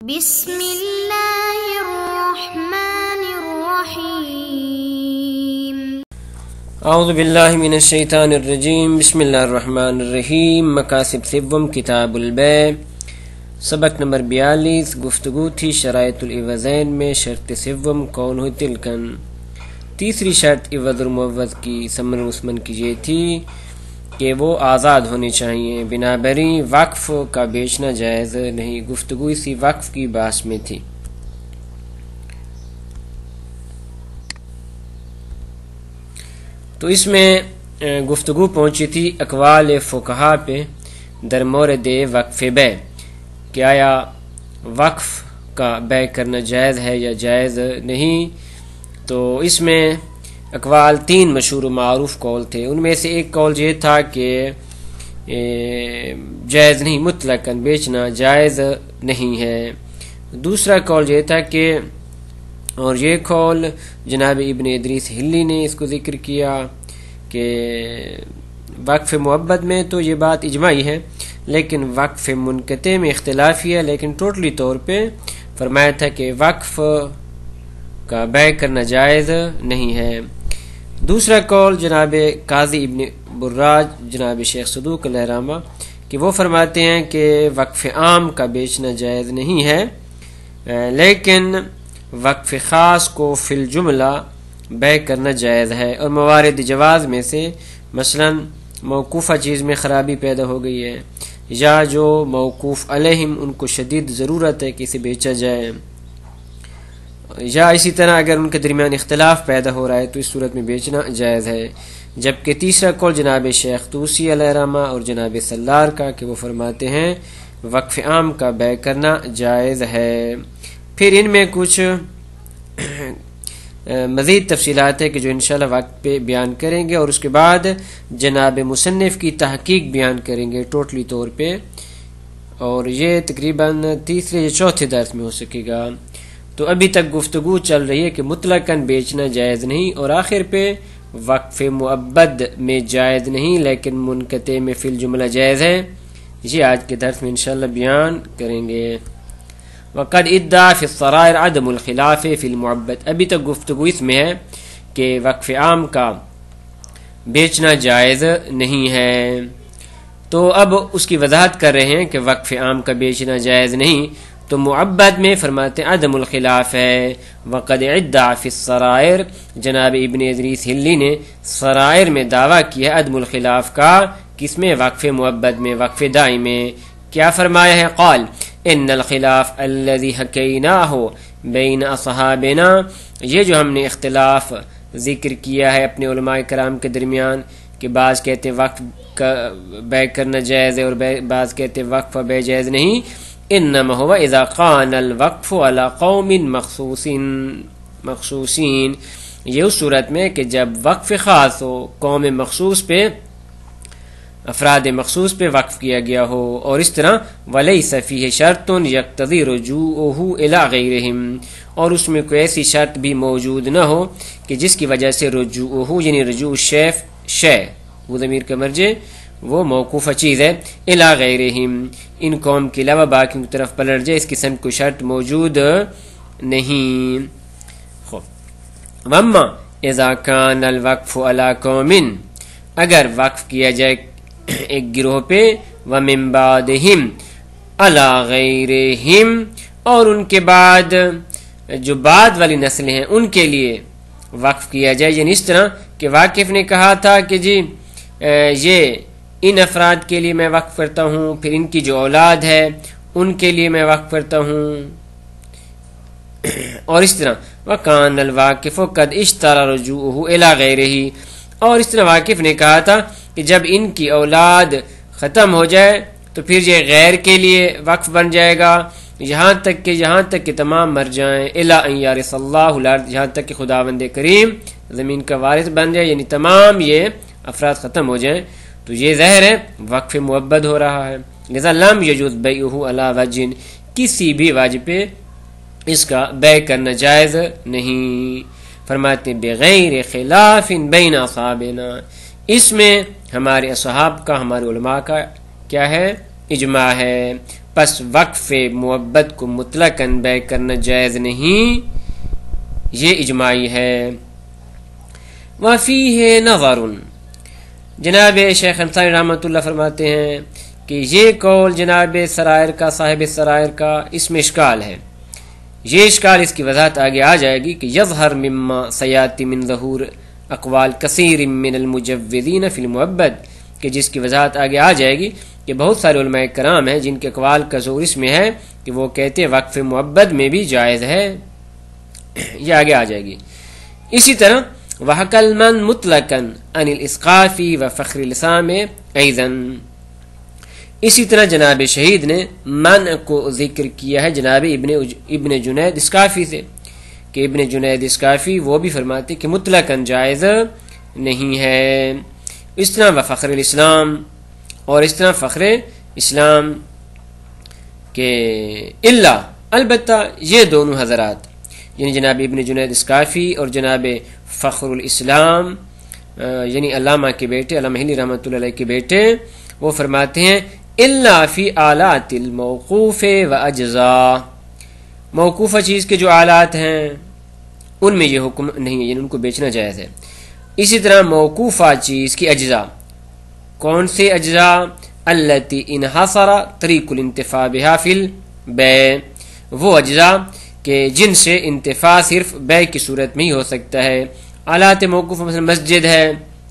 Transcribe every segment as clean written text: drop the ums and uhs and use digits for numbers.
بسم اللہ الرحمن الرحیم اعوذ باللہ من الشیطان الرجیم بسم اللہ الرحمن الرحیم مقاصد سوم کتاب البیع سبق نمبر 42 گفتگو تھی شرائط العوضین میں شرط سوم کون ہو تلکن تیسری شرط عوض المعوض کی ثمن عثمن کی یہ تھی کہ وہ آزاد ہونے چاہیے بنا بری وقف کا بیچنا جائز نہیں گفتگو اسی وقف کی بحث میں تھی تو اس میں گفتگو پہنچی تھی اقوال فقہا پہ در مورد وقف بیع کہ آیا وقف کا بیع کرنا جائز ہے یا جائز نہیں تو اس میں اقوال تین مشہور و معروف قول تھے ان میں سے ایک قول یہ تھا کہ جائز نہیں مطلقاً بیچنا جائز نہیں ہے دوسرا قول یہ تھا کہ اور یہ قول جناب ابن ادریس ہلی نے اس کو ذکر کیا کہ وقف معبد میں تو یہ بات اجماعی ہے لیکن وقف منقطع میں اختلافی ہے لیکن ٹوٹلی طور پہ فرمایا تھا کہ وقف کا بیع کرنا جائز نہیں ہے دوسرا قول جناب قاضی ابن براج جناب شیخ صدوق علیہ رحمہ کہ وہ فرماتے ہیں کہ وقف عام کا بیچنا جائز نہیں ہے لیکن وقف خاص کو فی الجملہ بیع کرنا جائز ہے اور موارد جواز میں سے مثلا موقوفہ چیز میں خرابی پیدا ہو گئی ہے یا جو موقوف علیہم ان کو شدید ضرورت ہے کہ اسے بیچا جائے یا اسی طرح اگر ان کے درمیان اختلاف پیدا ہو رہا ہے تو اس صورت میں بیچنا جائز ہے جبکہ تیسرا قول جناب شیخ طوسی علیہ رحمہ اور جناب سلار کا کہ وہ فرماتے ہیں وقف عام کا بیع کرنا جائز ہے پھر ان میں کچھ مزید تفصیلات ہے کہ جو انشاءاللہ وقت پہ بیان کریں گے اور اس کے بعد جناب مصنف کی تحقیق بیان کریں گے ٹوٹلی طور پہ اور یہ تقریباً تیسرے یا چوتھے درس میں ہو سکے گا تو ابھی تک گفتگو چل رہی ہے کہ مطلقاً بیچنا جائز نہیں اور آخر پہ وقف معبد میں جائز نہیں لیکن منقطع میں فی الجملہ جائز ہے یہ آج کے درس میں انشاءاللہ بیان کریں گے وقد ادعا فی السرائر عدم الخلاف فی المعبد ابھی تک گفتگو اس میں ہے کہ وقف عام کا بیچنا جائز نہیں ہے تو اب اس کی وضاحت کر رہے ہیں کہ وقف عام کا بیچنا جائز نہیں تو معبد میں فرماتے عدم الخلاف ہے وقد ادعا فی السرائر جناب ابن ادریس ہلی نے سرائر میں دعویٰ کیا عدم الخلاف کا کس میں وقف معبد میں وقف دائی میں کیا فرمایا ہے قال ان الخلاف الذي حکیناہ بین اصحابنا یہ جو ہم نے اختلاف ذکر کیا ہے اپنے علماء کرام کے درمیان کہ بعض کہتے ہیں وقف کا بیع کرنا جائز ہے اور بعض کہتے ہیں وقف بیع جائز نہیں انما هو اذا قان الوقف على قوم مخصوصین یہ اس صورت میں کہ جب وقف خاص ہو قوم مخصوص پہ افراد مخصوص پہ وقف کیا گیا ہو اور اس طرح ولیس فیہ شرط یقتضی رجوعہ الی غیرہم اور اس میں کوئی ایسی شرط بھی موجود نہ ہو کہ جس کی وجہ سے رجوعہ یعنی رجوع شے وہ ضمیر کا مرجع وہ موقوفہ چیز ہے الی غیرہم ان قوم کے علاوہ باقی کی طرف پلٹ جائے اس قسم کو شرط موجود نہیں وما اذا کان الوقف علی قوم اگر وقف کیا جائے ایک گروہ پہ ومن بعدہم علی غیرہم اور ان کے بعد جو بعد والی نسلیں ہیں ان کے لیے وقف کیا جائے یعنی اس طرح کہ واقف نے کہا تھا کہ جی یہ ان افراد کے لیے میں وقف کرتا ہوں پھر ان کی جو اولاد ہے ان کے لیے میں وقف کرتا ہوں اور اس طرح وَقَانَ الْوَاقِفُ قَدْ اشْتَرَى رُجُوعُهُ إِلَى غَيْرِهِ اور اس طرح واقف نے کہا تھا کہ جب ان کی اولاد ختم ہو جائے تو پھر یہ غیر کے لیے وقف بن جائے گا یہاں تک کہ تمام مر جائیں إِلَىٰ أَن يَرِثَ اللَّهُ الْأَرْضَ یہاں تک کہ خداوند کریم زمین کا وارث بن جائے یعنی تمام یہ افراد ختم ہو جائیں تو یہ ظاہر ہے وقف معبد ہو رہا ہے لذا لم یجوز بیعہ علی وجہ کسی بھی واجب پہ اس کا بیع کرنا جائز نہیں فرماتے بغیر خلاف بین اصحابنا اس میں ہمارے اصحاب کا ہمارے علماء کا کیا ہے اجماع ہے پس وقف معبد کو مطلقاً بیع کرنا جائز نہیں، یہ اجماعی ہے۔ وفیہ نظر، جناب شیخ انصاری رحمۃ اللہ فرماتے ہیں کہ یہ قول جناب سرائر کا، صاحب سرائر کا، اس میں اشکال ہے۔ یہ اشکال، اس کی وضاحت آگے آ جائے گی کہ یظہر مما سیاتی من ظہور اقوال کثیر من المجوزین فی المعبد، کہ جس کی وضاحت آگے آ جائے گی کہ بہت سارے علماء کرام ہیں جن کے اقوال کا ظہور اس میں ہے کہ وہ کہتے ہیں وقف معبد میں بھی جائز ہے، یہ آگے آ جائے گی۔ اسی طرح وحکل من مطلقاً عن الاسقافی و فخر الاسلام ایضاً، اسی طرح جناب شہید نے منع کو ذکر کیا ہے جناب ابن جنید اسقافی سے، کہ ابن جنید اسقافی وہ بھی فرماتے کہ مطلقاً جائز نہیں ہے۔ اس طرح و فخر الاسلام، اور اس طرح فخر اسلام کے اللہ، البتہ یہ دونوں حضرات یعنی جناب ابن جنید اسقافی اور جناب فخر الاسلام یعنی علامہ کے بیٹے، علامہ ہلی رحمۃ اللہ علیہ کے بیٹے، وہ فرماتے ہیں الا فی آلات الموقوف و اجزاء، موقوفہ چیز کے جو آلات ہیں ان میں یہ حکم نہیں ہے، یعنی ان کو بیچنا جائز ہے۔ اسی طرح موقوفہ چیز کی اجزاء، کون سے اجزاء؟ التی انحصر طریق الانتفاع بها فی البیع، وہ اجزاء کہ جن سے انتفاع صرف بیع کی صورت میں ہی ہو سکتا ہے۔ آلات موقوفہ مثلا مسجد ہے،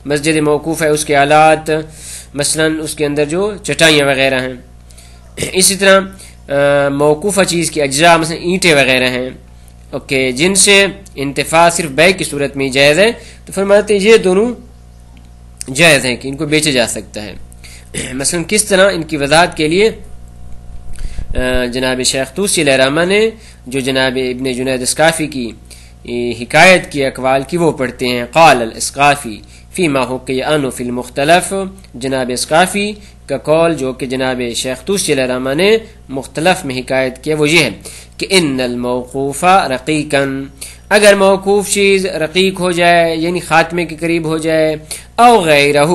مسجد موقوف ہے، اس کے آلات مثلا اس کے اندر جو چٹائیاں وغیرہ ہیں۔ اسی طرح موقوفہ چیز کی اجزاء مثلا اینٹیں وغیرہ ہیں، اوکے، جن سے انتفاع صرف بیع کی صورت میں ہی جائز ہے، تو فرماتے ہیں یہ دونوں جائز ہیں کہ ان کو بیچا جا سکتا ہے۔ مثلا کس طرح؟ ان کی وضاحت کے لیے جناب شیخ طوسی علیہ الرحمہ نے جو جناب ابن جنید اسقافی کی حکایت کی اقوال کی وہ پڑھتے ہیں۔ قال الاسقافی فیما حکی عنہ فی المختلف، جناب اسقافی کا قول جو کہ جناب شیخ طوسی علیہ الرحمہ نے مختلف میں حکایت کیا وہ یہ ہے کہ ان الموقوف رقیقا، اگر موقوف چیز رقیق ہو جائے یعنی خاتمے کے قریب ہو جائے، او غیرہ،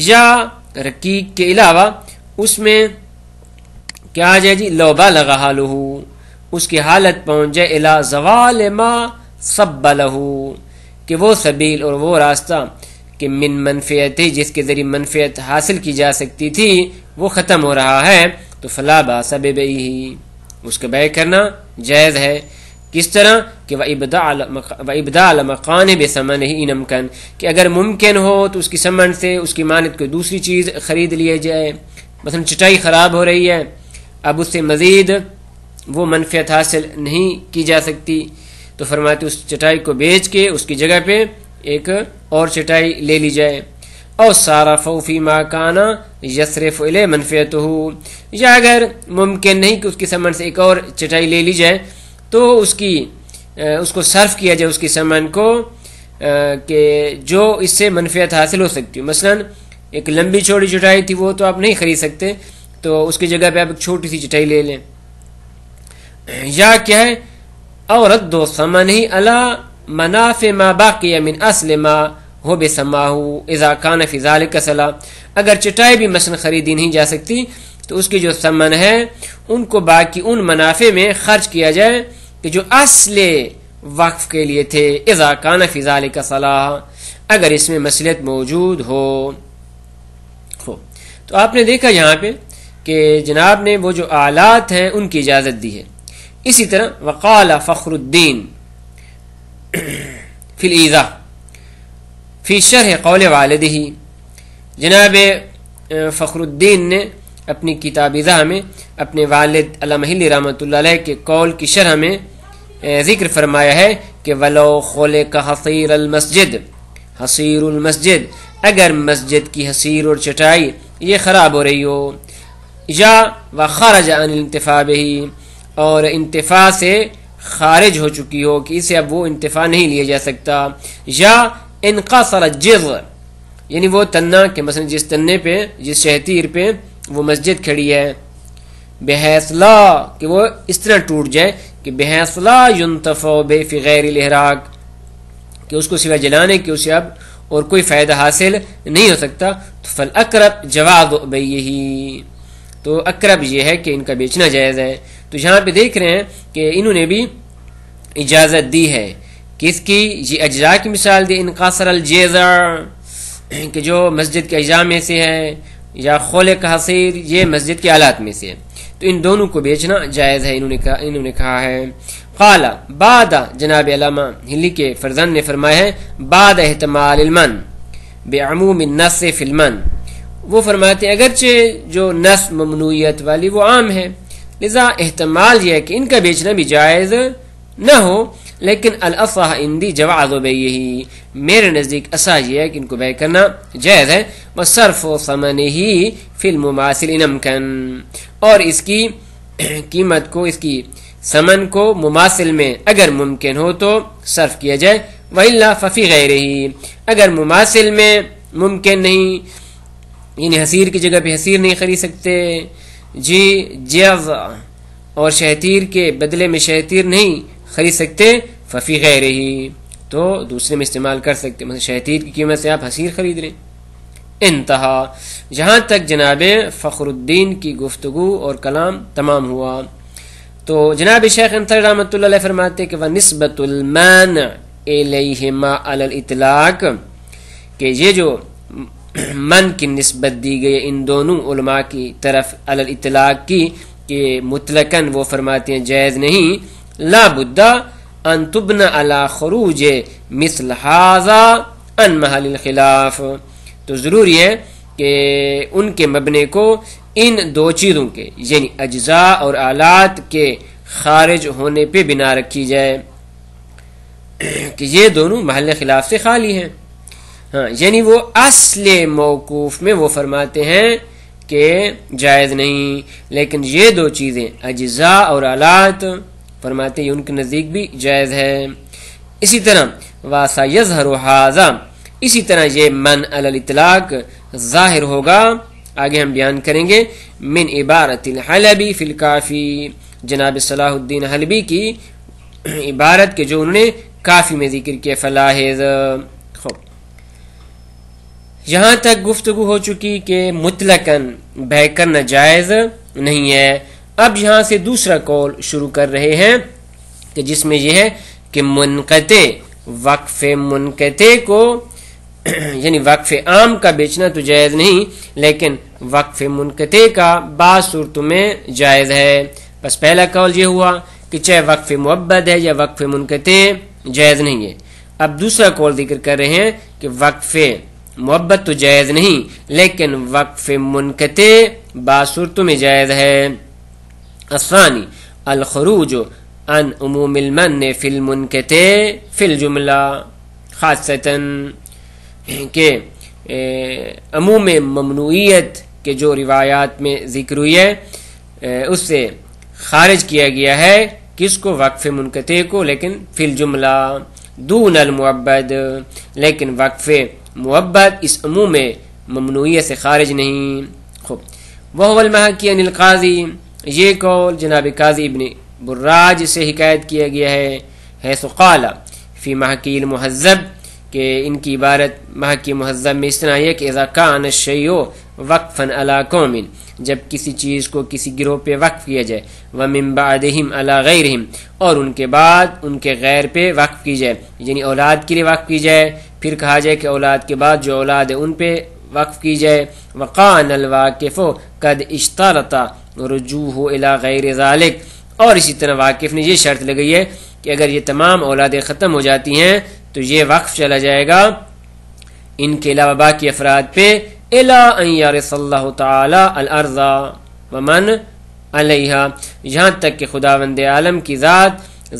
یا رقیق کے علاوہ اس میں کیا آ جائے جی، لو بالغ حالہ، اس کی حالت پہنچ جائے الی زوال ما صب لہ، کہ وہ سبیل اور وہ راستہ کہ من منفعت، جس کے ذریعے منفعت حاصل کی جا سکتی تھی وہ ختم ہو رہا ہے، تو فلا باس ببیعہ، اس کا بیع کرنا جائز ہے۔ کس طرح کہ وَإِبْدَاءَ الْمَقَانِ بِثَمَنِهِ إِنْ أَمْكَنَ، کہ اگر ممکن ہو تو اس کی ثمن سے اس کی مانند کوئی دوسری چیز خرید لیا جائے۔ مثلا چٹائی خراب ہو رہی ہے، اب اس سے مزید وہ منفعت حاصل نہیں کی جا سکتی، تو فرماتے اس چٹائی کو بیچ کے اس کی جگہ پہ ایک اور چٹائی لے لی جائے۔ او صارفوا فیما کان یصرف الیہ منفعتہ، یا اگر ممکن نہیں کہ اس کی ثمن سے ایک اور چٹائی لے لی جائے تو اس کو صرف کیا جائے اس کی ثمن کو کہ جو اس سے منفعت حاصل ہو سکتی ہے۔ مثلا ایک لمبی چوڑی چٹائی تھی وہ تو آپ نہیں خرید سکتے، تو اس کی جگہ پہ آپ ایک چھوٹی سی چٹائی لے لیں۔ یا کیا ہے، اور رد ثمنہ علی منافع ما باقی من اصل ما ہو بسماہ اذا کان فی ذلک صلاح، اگر چٹائی بھی مثلا خریدی نہیں جا سکتی تو اس کی جو ثمن ہے ان کو باقی ان منافع میں خرچ کیا جائے کہ جو اصل وقف کے لیے تھے، اذا کان فی ذلک صلاح، اگر اس میں مصلحت موجود ہو۔ تو آپ نے دیکھا یہاں پہ کہ جناب نے وہ جو آلات ہیں ان کی اجازت دی ہے۔ اسی طرح وقال فخر الدین فی الایضاح فی شرح قول والدہ، جناب فخر الدین نے اپنی کتاب ایضاح میں اپنے والد علامہ ہلی رحمۃ اللہ علیہ کے قول کی شرح میں ذکر فرمایا ہے کہ ولو خلق حصیر المسجد، حصیر المسجد، اگر مسجد کی حصیر اور چٹائی یہ خراب ہو رہی ہو، یا وخرج عن الانتفاع بہ، اور انتفاع سے خارج ہو چکی ہو کہ اسے اب وہ انتفاع نہیں لیا جا سکتا، یا انقصر الجذع، یعنی وہ تنہ کہ مثلا جس تنے پہ، جس شہتیر پہ وہ مسجد کھڑی ہے، بحیث لا، کہ وہ اس طرح ٹوٹ جائے کہ بحیث لا ينتفع بہ فی غیر الاحراق، کہ اس کو سوائے جلانے کے اسے اب اور کوئی فائدہ حاصل نہیں ہو سکتا، تو فالاقرب جواز بیعہ، تو اقرب یہ ہے کہ ان کا بیچنا جائز ہے. تو یہاں پہ دیکھ رہے ہیں کہ انہوں نے بھی اجازت دی ہے. کس کی؟ یہ اجزاء کی مثال دی. انقاصر الجیزر کہ جو مسجد کے اجزاء میں سے ہے، یا خلق حصیر یہ مسجد کے آلات میں سے ہے. تو ان دونوں کو بیچنا جائز ہے انہوں نے کہا ہے. قال بعد، جناب علامہ ہلی کے فرزند نے فرمایا ہے بعد احتمال المن بعموم النص فی المن. وہ فرماتے ہیں اگرچہ جو نص ممنوعیت والی وہ عام ہے، لذا احتمال یہ ہے کہ ان کا بیچنا بھی جائز نہ ہو، لیکن الاصح عندی جواز بیعہ، میرے نزدیک اصح یہ ہے کہ ان کو بیع کرنا جائز ہے. وصرف ثمنہ فی المماثل ان امکن، اور اس کی قیمت کو، اس کی ثمن کو مماثل میں اگر ممکن ہو تو صرف کیا جائے. وإلا ففی غیرہ، اگر مماثل میں ممکن نہیں، یعنی حصیر کی جگہ پہ حصیر نہیں خرید سکتے جی، جیز اور شہتیر کے بدلے میں شہتیر نہیں خرید سکتے، ففی غیرہ، تو دوسرے میں استعمال کر سکتے، مثلا شہتیر کی قیمت سے آپ حصیر خرید رہے. انتہا، جہاں تک جناب فخر الدین کی گفتگو اور کلام تمام ہوا. تو جناب شیخ انصاری رحمۃ اللہ علیہ فرماتے کہ وَنِسْبَةُ الْمَانِعِ إِلَيْهِمَا عَلَى الْإِطْلَاقِ، کہ یہ جو من کی نسبت دی گئی ان دونوں علماء کی طرف علی الاطلاق کی، کہ مطلقاً وہ فرماتے ہیں جائز نہیں. لا بد ان تبنى على خروج مثل هذا عن محل الخلاف، تو ضروری ہے کہ ان کے مبنے کو ان دو چیزوں کے، یعنی اجزاء اور آلات کے خارج ہونے پہ بنا رکھی جائے کہ یہ دونوں محل خلاف سے خالی ہیں. ہاں، یعنی وہ اصل موقوف میں وہ فرماتے ہیں کہ جائز نہیں، لیکن یہ دو چیزیں اجزاء اور آلات فرماتے ہیں ان کے نزدیک بھی جائز ہے. اسی طرح وَسَيَظْهَرُ هَذَا، اسی طرح یہ من علی الاطلاق ظاہر ہوگا، آگے ہم بیان کریں گے، من عبارت الحلبی فی الکافی، جناب صلاح الدین حلبی کی عبارت کے جو انہوں نے کافی میں ذکر کیا. فلاحظ، یہاں تک گفتگو ہو چکی کہ مطلقاً بیع کرنا جائز نہیں ہے. اب یہاں سے دوسرا قول شروع کر رہے ہیں کہ جس میں یہ ہے کہ منقطع، وقف منقطع کو، یعنی وقف عام کا بیچنا تو جائز نہیں، لیکن وقف منقطع کا بعض صورتوں میں جائز ہے. بس پہلا قول یہ ہوا کہ چاہے وقف معبد ہے یا وقف منقطع جائز نہیں ہے. اب دوسرا قول ذکر کر رہے ہیں کہ وقف معبد تو جائز نہیں، لیکن وقف منقطع بعض صورتوں میں جائز ہے. الثانی الخروج عن عموم المن فی المنقطع فی الجملہ خاصتاً، کہ عموم ممنوعیت کے جو روایات میں ذکر ہوئی ہے اس سے خارج کیا گیا ہے کس کو؟ وقف منقطع کو، لیکن فی الجملہ دون المعبد، لیکن وقف معبد اس عموم ممنوعیت سے خارج نہیں. خوب، وهو المحکی عن القاضی، یہ قول جناب قاضی ابن براج سے حکایت کیا گیا ہے. حیث قال فی محکی المہذب، کہ ان کی عبارت محکی مہذب میں اس طرح ہے کہ اذا کان الشیء وقفا علی قوم، جب کسی چیز کو کسی گروہ پہ وقف کیا جائے، ومن بعدہم علی غیرہم، اور ان کے بعد ان کے غیر پہ وقف کی جائے، یعنی اولاد کے لیے وقف کی جائے، پھر کہا جائے کہ اولاد کے بعد جو اولاد ہے ان پہ وقف کی جائے. وقان الواقف قد اشترط رجوع الی غیر ذلک، اور اسی طرح واقف نے یہ شرط لگئی ہے کہ اگر یہ تمام اولادیں ختم ہو جاتی ہیں تو یہ وقف چلا جائے گا ان کے علاوہ باقی افراد پہ، الی ان یرث اللہ تعالی الارض ومن علیہا، یہاں تک کہ خداوند عالم کی ذات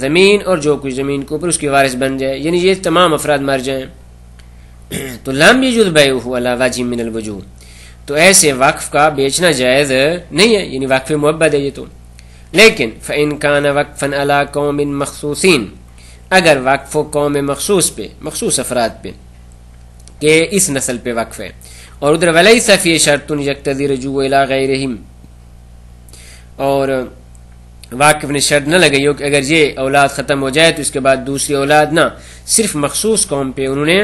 زمین اور جو کچھ زمین کے اوپر اس کی وارث بن جائے، یعنی یہ تمام افراد مر جائیں. تو لم یجوز بیعہ علی وجہ من الوجوہ، تو ایسے وقف کا بیچنا جائز نہیں ہے، یعنی وقف معبد ہے یہ تو. لیکن فإن کان وقفا علی قوم مخصوصین، اگر وقف قوم مخصوص پہ، مخصوص افراد پہ کہ اس نسل پہ وقف ہے، اور ادھر ولیس فی شرط یقتضی رجوع الی غیرہم، اور واقف نے شرط نہ لگئی ہو کہ اگر یہ اولاد ختم ہو جائے تو اس کے بعد دوسری اولاد نہ، صرف مخصوص قوم پہ انہوں نے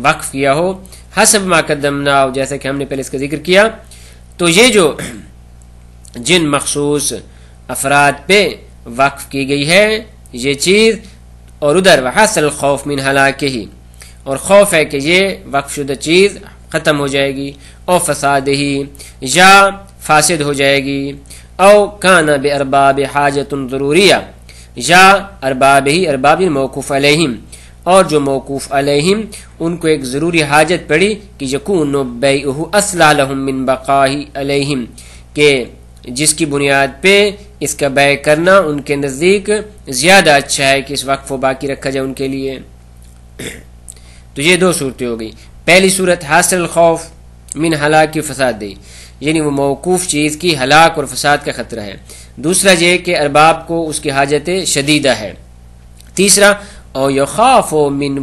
وقف کیا ہو. حسب ما قدمنا، جیسا کہ ہم نے پہلے اس کا ذکر کیا. تو یہ جو جن مخصوص افراد پہ وقف کی گئی ہے یہ چیز، اور ادھر وحصل الخوف من ہلاکہ، اور خوف ہے کہ یہ وقف شدہ چیز ختم ہو جائے گی، او فساد ہی یا فاسد ہو جائے گی، او کان بارباب حاجت ضروریہ یا ارباب ہی، ارباب موقوف علیہم، اور جو موقوف علیہم ان کو ایک ضروری حاجت پڑی کہ یکون بیعہ اصلح لہم من بقاہ علیہم، کہ جس کی بنیاد پہ اس کا بیع کرنا ان کے نزدیک زیادہ اچھا ہے کہ اس وقف کو باقی رکھا جائے ان کے لیے۔ تو یہ دو صورتیں ہو گئی۔ پہلی صورت حاصل الخوف من ہلاک فساد دی، یعنی وہ موقوف چیز کی ہلاک اور فساد کا خطرہ ہے۔ دوسرا یہ کہ ارباب کو اس کی حاجت شدیدہ ہے۔ تیسرا او یخاف من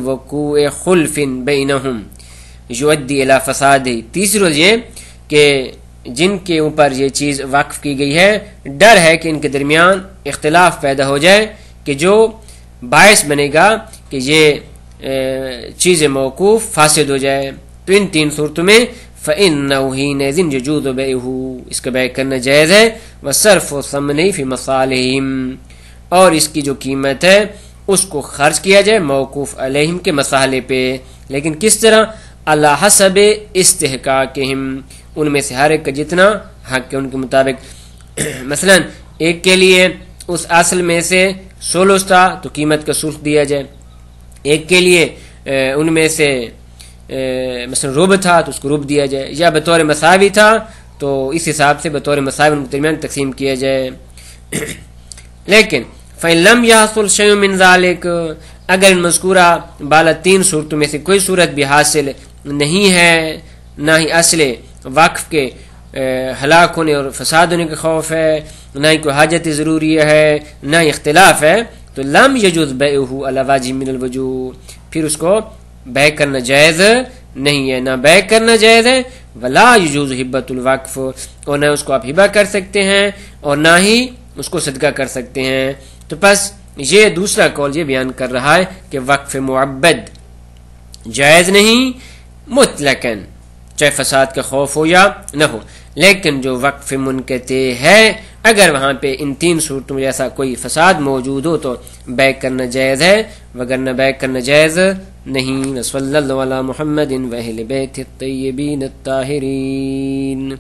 وقوع خلف بینہم یؤدی الی فساد، تیسرا یہ کہ جن کے اوپر یہ چیز وقف کی گئی ہے ڈر ہے کہ ان کے درمیان اختلاف پیدا ہو جائے کہ جو باعث بنے گا کہ یہ چیز موقوف فاسد ہو جائے۔ تو ان تین صورتوں میں فَإِنَّهُ حِينَئِذٍ يَجُوزُ بَيْعُهُ، اس کا بیع کرنا جائز ہے، وَصَرْفُ الثَّمَنِ فِي مَصَالِحِهِمْ، اور اس کی جو قیمت ہے اس کو خرچ کیا جائے موقوف علیہم کے مصالحے پہ، لیکن کس طرح؟ علی حسب استحقاقہم، ان میں سے ہر ایک کا جتنا حق ہے ان کے مطابق۔ مثلا ایک کے لیے اس اصل میں سے سولس تھا تو قیمت کا سلس دیا جائے، ایک کے لیے ان میں سے مثلا ربع تھا تو اس کو ربع دیا جائے، یا بطور مساوی تھا تو اس حساب سے بطور مساوی ان کے درمیان تقسیم کیا جائے۔ لیکن فَإِن لَمْ يَحْصُلْ شَيْءٌ مِّن ذَلِكَ، اگر ان مذکورہ بالا تین صورتوں میں سے کوئی صورت بھی حاصل نہیں ہے، نہ ہی اصل وقف کے ہلاک ہونے اور فساد ہونے کا خوف ہے، نہ ہی کوئی حاجت ضروری ہے، نہ ہی اختلاف ہے، تو لم یجوز بیعہ علی واجب من الوجوہ، پھر اس کو بیع کرنا جائز نہیں ہے، نہ بیع کرنا جائز ہے، ولا یجوز ہبۃ الوقف، اور نہ اس کو آپ ہبہ کر سکتے ہیں اور نہ ہی اس کو صدقہ کر سکتے ہیں۔ تو بس یہ دوسرا قول یہ بیان کر رہا ہے کہ وقف معبد جائز نہیں مطلقاً، چاہے فساد کا خوف ہو یا نہ ہو، لیکن جو وقف منقطع ہے اگر وہاں پہ ان تین صورتوں میں جیسا کوئی فساد موجود ہو تو بیع کرنا جائز ہے، وگرنہ بیع کرنا جائز نہیں۔ صلی اللہ علی محمد و اہل بیت الطیبین الطاہرین۔